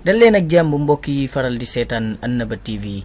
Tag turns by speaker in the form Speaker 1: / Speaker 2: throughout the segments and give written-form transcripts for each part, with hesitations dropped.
Speaker 1: dal leen ak jàmm mbokk yi faral di seetaan Annaba TV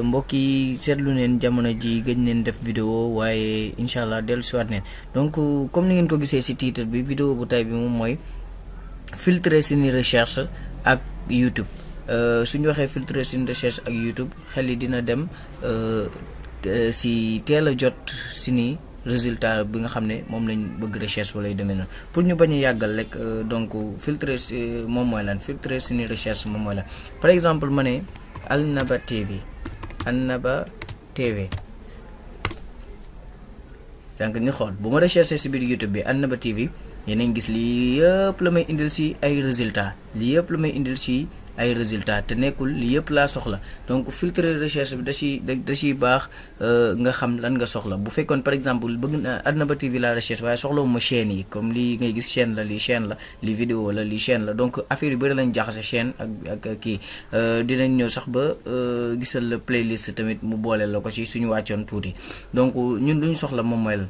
Speaker 1: mbokk yi seetlu neen jamono ji gëj neen def vidéo waaye incha allah dellu siwaat neen donc comme ni ngeen ko gisee ci titre bi vidéo bu tay bi moom mooy filtrer seeni recherche ak YouTube suñu waxee filtrer seeni recherche ak YouTube xel yi dina dem si teel a jot si ni résultat bi nga xam ne moom lañ bëgg recherche wala yu demee noonu pour ñu bañ a yàggal rek donc filtrer moom mooy lan filtrer suñu recherche moom mooy lan par exemple ma ne Annaba TV donc ñu xool bu ma recherché si biir YouTube bi Annaba TV yéen a ngi gis lii yëpp la may indil si ay résultats lii yëpp la may indil si ay résultats te nekkul lii yëpp laa soxla donc filtrer recherche bi da ciy baax nga xam lan nga soxla bu fekkoon par exemple bëgg na Annaba TV la recherche waaye soxlawuma chaîne yi comme lii ngay gis chaîne la lii vidéo la lii chaîne la donc affaire yu bëri lañ jaxase chaîne ak kii dinañ ñëw sax ba gisal la playlist tamit mu boole la ko ci suñu wàccoon tuuti donc ñun luñ soxla moom mooy la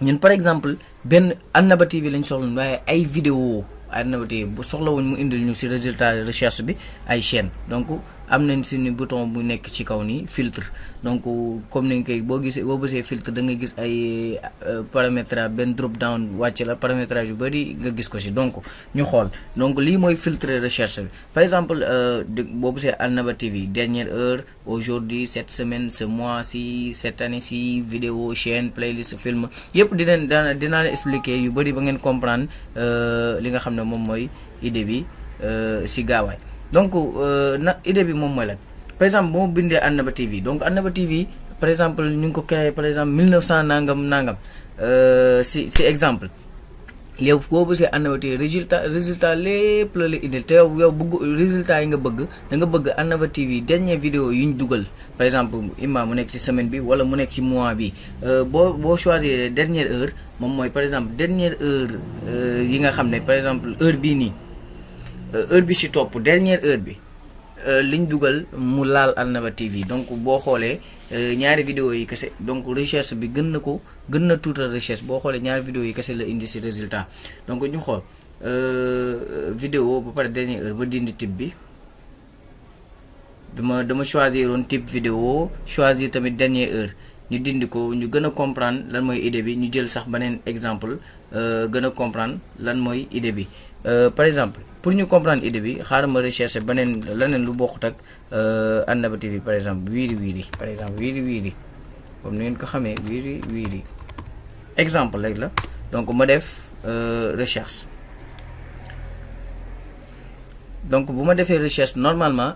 Speaker 1: ñun par exemple benn Annaba TV lañ soxla waaye ay vidéo Annaba TV bu soxla wuñ mu indil ñu ci résultat recherche bi ay chaîne donc am nañ ci ni bouton bu nekk ci kaw nii filtre donc comme ni nga koy boo bësee filtre da nga gis ay paramétrage benn drop down wàcc la paramétrage yu bëri nga gis ko ci donc ñu xool donc lii mooy filtre recherche bi par exemple boo bësee Annaba TV dernière heure aujourd'hui cette semaine ce mois ci cette année ci vidéo chaîne playlist film yëpp dinaa leen expliquer yu bëri ba ngeen comprendre li nga xam ne moom mooy idée bi ci gaawaay donc idée bi moom mooy lan par exemple boo bindee Annaba TV donc Annaba TV par exemple ñu ngi ko créé par exemple 1900 nangam si exemple yow boo bësee Annaba TV résultat lépp la indil te yow bëgg résultat yi nga bëgg da nga bëgg Annaba TV dernière vidéo yu ñu dugal par exemple imma mu nekk ci semaine bi wala mu nekk ci mois bi boo choisir dernière heure moom mooy par exemple dernière heure yi nga xam ne par exemple heure bii nii heure bi ci topp dernière heure bi liñ dugal mu laal Annaba TV donc boo xoolee ñaari vidéo yi kese donc recherche bi gën na tuutal recherche boo xoolee ñaari vidéo yi kese la indi ci résultat donc ñu xool vidéo ba pare dernière heure ba dindi type bi dama choisir woon type vidéo choisir tamit dernière heure ñu dindi ko ñu gën a comprendre lan mooy idée bi ñu jël sax beneen exemple gën a comprendre lan mooy idée bi par exemple pour ñu comprendre idée bi xaaral ma recherche leneen lu bokkut ak Annaba TV par exemple wiiri par exemple wiiri comme ni ngeen ko xamee wiiri exemple rek la donc ma def recherche donc bu ma defee recherche normalement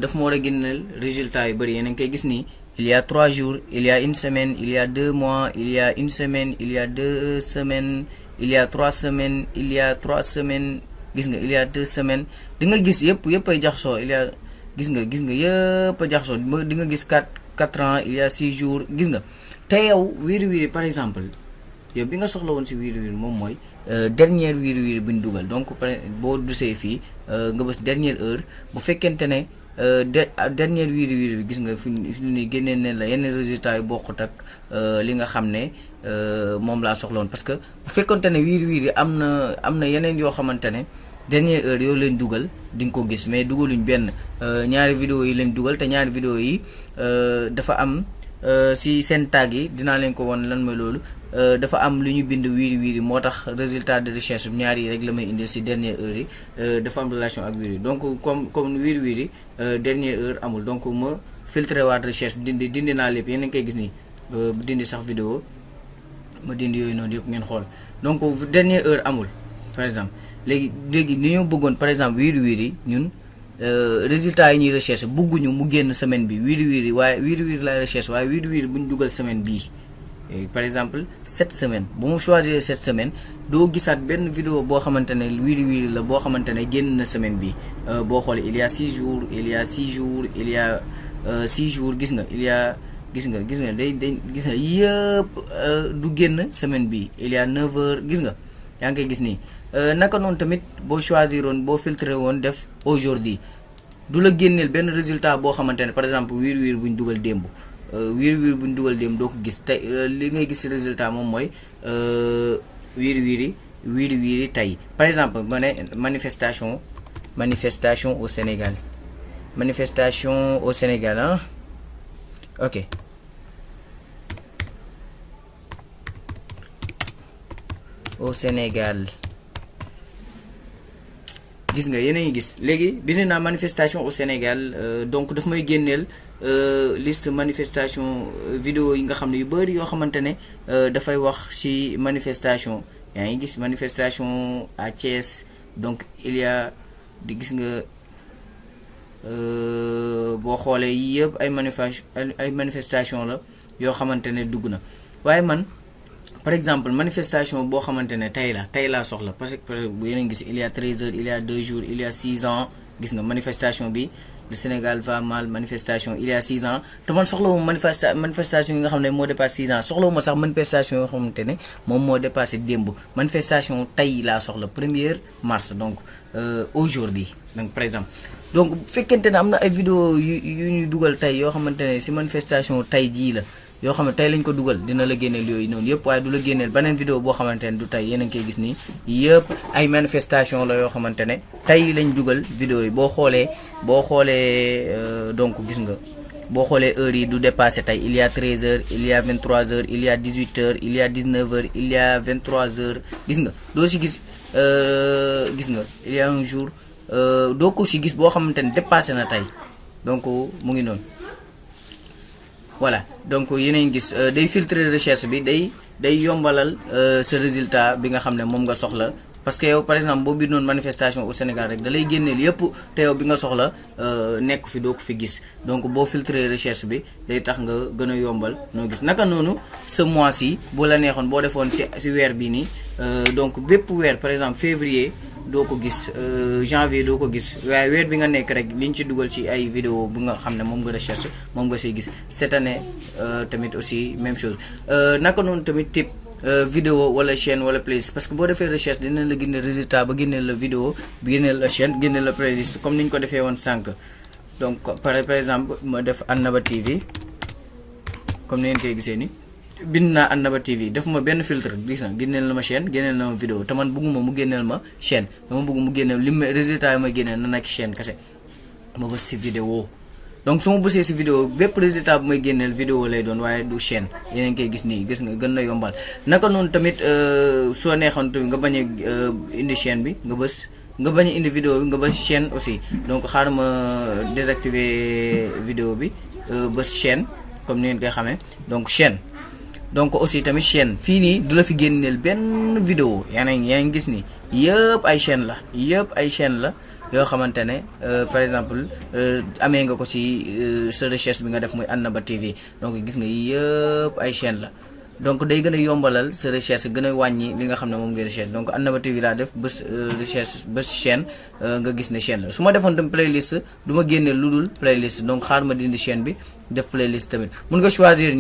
Speaker 1: daf ma war a génneel résultat yu bëri yéen a ngi koy gis nii il y a 3 jours il y a une semaine il y a 2 mois il y a une semaine il y a 2 semaines il y a 3 semaines il y a 3 semaines gis nga il y a 2 semaines di nga gis yëpp ay jaxasoo il y a gis nga yëpp a jaxasoo di nga gis 4 ans il y a 6 jours gis nga te yow wiiri par exemple yow bi nga soxla woon ci wiiri moom mooy dernière wiiri bu ñu dugal donc boo dusee fii nga bës dernière heure bu fekkente ne dernière wiiri bi gis nga fi ni génnee neen la yenn résultats yu bokkut ak li nga xam ne moom laa soxla woon parce que bu fekkonte ne wiiri am na yeneen yoo xamante ne dernière heure yoo leen dugal di nga ko gis mais dugaluñ benn ñaari vidéo yi leen dugal te ñaari vidéo yi dafa am si seen tag yi dinaa leen ko won lan mooy loolu dafa am lu ñu bind wiiri moo tax résultat de recherche ñaar yi rek la may indil si dernière heure yi dafa am relation ak wiiri donc comme wiiri dernière heure amul donc ma filtré waat recherche dindi naa lépp yéen a ngi koy gis nii dindi sax vidéo ma dindi yooyu noonu yëpp ngeen xool donc dernière heure amul par exemple léegi ni ñoo bëggoon par exemple wiiri ñun résultat yi ñuy recherche bëgguñu mu génn semaine bi wiiri waaye wiiri la recherche waaye wiiri bu ñu dugal semaine bii par exemple cette semaine bu mu choisir cette semaine doo gisaat benn vidéo boo xamante ne wiiri la boo xamante ne génn na semaine bi boo xoolee il y a 6 jours il y a 6 jours il y a 6 jours gis nga il y a gis nga day gis nga yëpp du génn semaine bi il y a 9 heures gis nga yaa ngi koy gis nii naka noonu tamit boo choisir woon boo filtré woon def aujourd'hui du la génneel benn résultat boo xamante ne par exemple wiiri bu ñu dugal démb wiiri bu ñu dugal démb doo ko gis tey li ngay gis ci résultat moom mooy wiiri tey par exemple ma ne manifestation manifestation au Sénégal. Manifestation au Sénégal, hein? Ok. Au Sénégal. Gis nga yéen a ngi gis léegi bind naa manifestation au Sénégal donc daf may génneel liste manifestation vidéo yi nga xam ne yu bëri yoo xamante ne dafay wax ci manifestation. yaa ngi gis manifestation à Thiès donc il y a di gis nga boo xoolee yii yëpp ay manifestation la yoo xamante ne dugg na waaye man par exemple manifestation boo xamante ne tey laa soxla parce que bu yéen a gis il y a 13 heures il y a 2 jours il y a 6 ans gis nga manifestation bi le Sénégal va mal manifestation il y a 6 ans te man soxlawuma manifestation yi nga xam ne moo dépassé 6 ans soxlawuma sax manifestation yoo xamante ne moom moo dépassé démb manifestation tey laa soxla 1er mars donc aujourd'hui donc par exemple donc bu fekkente ne am na ay vidéo yu ñu dugal tey yoo xamante ne ci manifestation tey jii la yoo xam ne tey lañ ko dugal dina la génneel yooyu noonu yëpp waaye du la génneel beneen vidéo boo xamante ne du tey yéen a ngi koy gis nii yëpp ay manifestation la yoo xamante ne tey lañ dugal vidéo yi boo xoolee donc gis nga boo xoolee heures yi du dépassé tey il y a 13 heures il y a 23 heures il y a 18 heures il y a 19 heures il y a 23 heures gis nga doo si gis nga il y a un jour doo ko si gis boo xamante ne dépassé na tey donc mu ngi noonu. Voilà donc yéen a ngi gis day filtrer recherche bi day yombalal ce résultat bi nga xam ne moom nga soxla parce que yow par exemple boo bindoon manifestation au Sénégal rek da lay génneel yëpp te yow bi nga soxla nekk fi doo ko fi gis donc boo filtrer recherche bi day tax nga gën a yombal noo gis naka noonu ce mois-ci bu la neexoon boo defoon ci weer bi nii donc bépp weer par exemple février doo ko gis janvier doo ko gis waaye weer bi nga nekk rek liñ ci dugal ci ay vidéo bu nga xam ne moom nga recherche moom nga siy gis cette année tamit aussi même chose naka noonu tamit type vidéo wala chaîne wala playlist parce que boo defee recherche dina la génne résultat ba génneel la vidéo bi génneel la chaîne génneel la playlist comme ni ñu ko defee woon sànq donc par exemple ma def Annaba TV comme ni ngeen koy gisee ni bind naa Annaba TV def ma benn filtre gis na génneel na ma chaîne génneel na ma vidéo te man bëgguma mu génneel ma chaîne dama bëgg mu génneel li résultat yi may génneel na nekk chaîne kese ma bës si vidéo donc su ma bësee si vidéo bépp résultat bu may génneel vidéo lay doon waaye du chaîne yeneen koy gis nii gis nga gën na yombal naka noonu tamit soo neexoon tamit nga bañ a indi chaîne bi nga bañ a indi vidéo bi nga bës chaîne aussi donc xaaral ma désactiver vidéo bi bës chaîne comme ni ngeen koy xamee donc chaîne donc aussi tamit chaîne fii nii du la fi génneel benn vidéo yaa ngi gis ni yëpp ay chaîne la yoo xamante ne par exemple amee nga ko ci sa recherche bi nga def muy Annaba TV donc gis nga yëpp ay chaîne la donc day gën a yombalal sa recherche gën a wàññi li nga xam ne moom ngay recherche donc Annaba TV laa def bés recherche bés chaîne nga gis ne chaîne la su ma defoon tam playlist du ma génneel lu dul playlist donc xaar ma dindi chaîne bi def playlist tamit mun nga choisir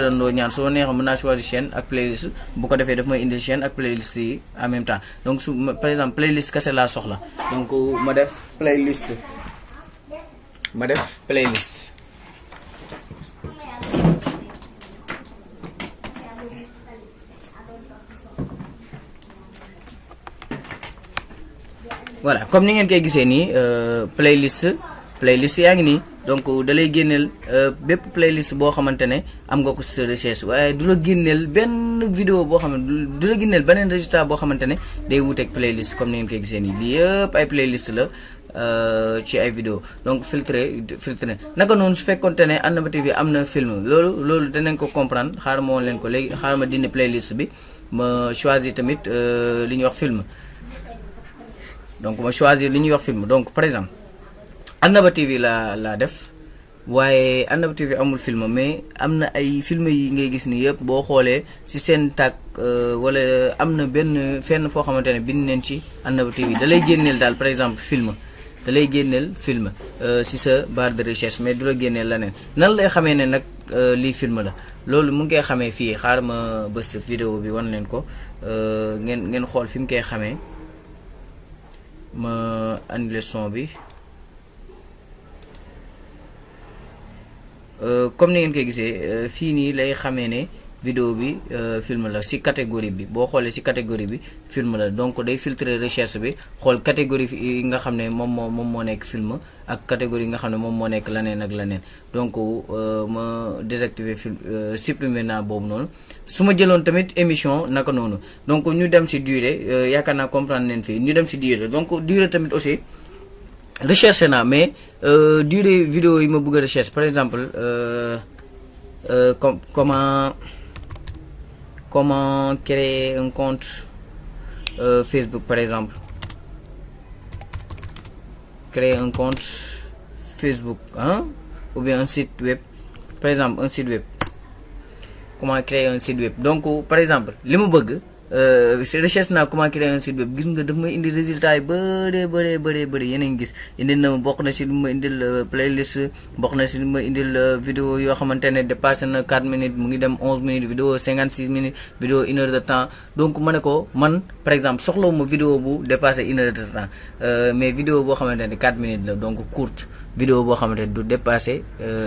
Speaker 1: andoo ñaan soo neexoon mën naa choisir chaîne ak playlist bu ko defee daf may indi chaîne ak playlist yi en même temps donc su par exemple playlist kese laa soxla donc ma def playlist voilà comme ni ngeen koy gisee nii playlist yaa ngi nii donc da lay génneel bépp playlist boo xamante ne am nga ko sa recherche waaye du la génneel benn vidéo boo xam ne du la génneel beneen résultat boo xamante ne day wuteeg playlist comme ni ngeen koy gisee nii lii yëpp ay playlist la ci ay vidéo donc filtré naka noonu su fekkonte ne Annaba TV am na film loolu danañ ko comprendre xaaral ma woon leen ko léegi xaaral ma dindi playlist bi ma choisir tamit li ñuy wax film donc ma choisir li ñuy wax film donc par exemple Annaba TV laa def waaye Annaba TV amul film mais am na ay film yi ngay gis ni yëpp boo xoolee ci seen tag wala am na benn fenn foo xamante ne bind neen ci Annaba TV da lay génneel daal par exemple film da lay génneel film ci sa barre de recherche mais du la génneel leneen nan lay xamee ne nag lii film la loolu mu ngi koy xamee fii xaar ma bës vidéo bi wan leen ko ngeen xool fi mu koy xamee ma annulé son bi comme ni ngeen koy gisee fii nii lay xamee ne vidéo bi film la si catégorie bi boo xoolee si catégorie bi film la donc day filtrer recherche bi xool catégorie yi nga xam ne moom moo nekk film ak catégorie yi nga xam ne moom moo nekk leneen ak leneen donc ma désactiver supprimer naa boobu noonu. su ma jëloon tamit émission naka noonu donc ñu dem si durée yaakaar naa comprendre leen fii ñu dem si durée donc durée tamit aussi recherche naa mais durée vidéo yi ma bëgg a recherche par exemple comment créer un compte Facebook par exemple, créer un compte Facebook ou bien un site web, par exemple un site web, comment créer un site web. Donc par exemple li ma bëgg recherche naa comment créer un site web, gis nga daf may indi résultat yi bëri yeneen gis indi na bokk na si lu ma indil playlist, bokk na si lu ma indil vidéo yoo xamante ne dépassé na 4 minutes mu ngi dem 11 minutes, vidéo 56 minutes, vidéo 1 heure de temps. Donc ma ne ko man par exemple soxlawu ma vidéo bu dépassé 1 heure de temps mais vidéo boo xamante ne 4 minutes la, donc courte vidéo boo xamante ne du dépassé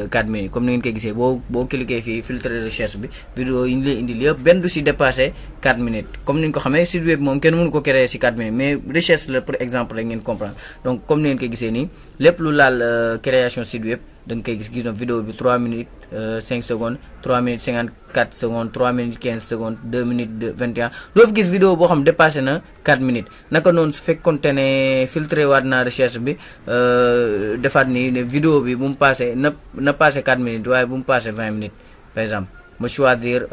Speaker 1: 4 minutes comme ni ngeen koy gisee boo cliquer fii filtre recherche bi vidéo yi ñu lay indil yëpp benn du si dépassé 4 minutes. Comme ni ñu ko xamee site web moom kenn mënu ko créer ci 4 minutes mais recherche la pour exemple rek ngeen comprendre. Donc comme ni ngeen koy gisee nii lépp lu laal création site web da nga koy gis na vidéo bi 3 minutes 5 secondes, 3 minutes 54 secondes, 3 minutes 15 secondes, 2 minutes 21 doo fi gis vidéo boo xam dépassé na 4 minutes. Naka noonu su fekkoonte ne filtré waat naa recherche bi defaat nii ne vidéo bi bu mu passé na passé 4 minutes waaye bu mu passé 20 minutes par exemple. ma choisir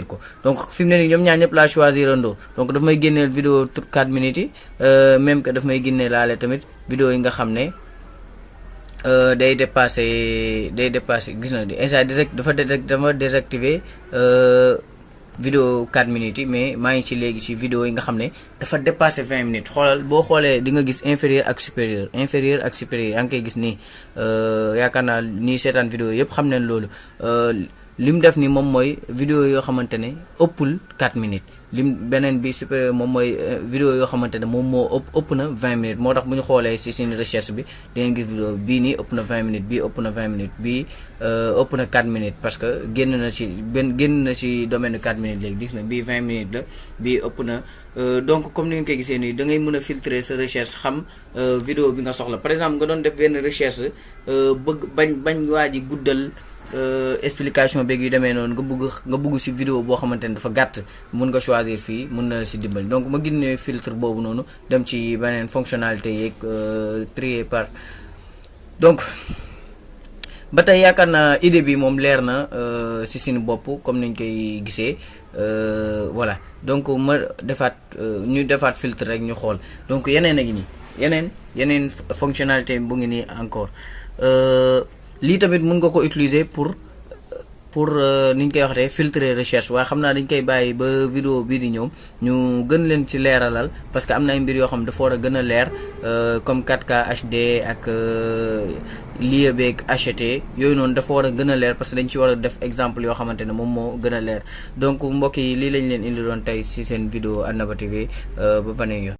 Speaker 1: ko donc fi mu ne nii ñoom ñaar ñëpp laa choisir andoo donc daf may génneel vidéo 4 minutes yi même que daf may génneel laale tamit vidéo yi nga xam ne day dépassé gis na instant dafa désactiver vidéo 4 minutes yi mais maa ngi ci léegi ci vidéo yi nga xam ne dafa dépassé 20 minutes. xoolal boo xoolee di nga gis inférieur ak supérieur yaa ngi koy gis nii yaakaar naa nii seetaan vidéo yëpp xam nañ loolu. Lim def ni moom mooy vidéo yoo xamante ne ëppul 4 minutes beneen bi supérieur moom mooy vidéo yoo xamante ne moom moo ëpp na 20 minutes moo tax bu ñu xoolee ci suñu recherche bi di ngeen gis vidéo bii nii ëpp na 20 minutes bii ëpp na 20 minutes bii ëpp na 4 minutes parce que génn na ci domaine 4 minutes léegi gis na bii 20 minutes la bii ëpp na donc comme ni ngeen koy gisee nii da ngay mën a filtrer sa recherche xam vidéo bi nga soxla. Par exemple nga doon def benn recherche bëgg bañ waa ji guddal explication beeg yu demee noonu nga bëgg ci vidéo boo xamante ne dafa gàtt mun nga choisir fii mun na ci dimbali. Donc ma génne filtre boobu noonu dem ci beneen fonctionnalité yeeg trier par. Donc ba tey yaakaar naa idée bi moom leer na ci suñu bopp comme niñ koy gisee voilà donc ma ñu defaat filtre rek ñu xool. Donc yeneen a ngi nii yeneen fonctionnalité bu ngi nii encore. Lii tamit mën nga ko utiliser pour ni ñu koy waxee filtrer recherche waaye xam naa dañ koy bàyyi ba vidéo bii di ñëw ñu gën leen ci leeralal parce que am na ay mbir yoo xam dafa war a gën a leer comme 4K HD ak lieu beeg HT yooyu noonu dafa war a gën a leer parce que dañ ci war a def exemple yoo xamante ne moom moo gën a leer. Donc mbokk yi lii lañ leen indi doon tey ci seen vidéo Annaba TV ba beneen yoon.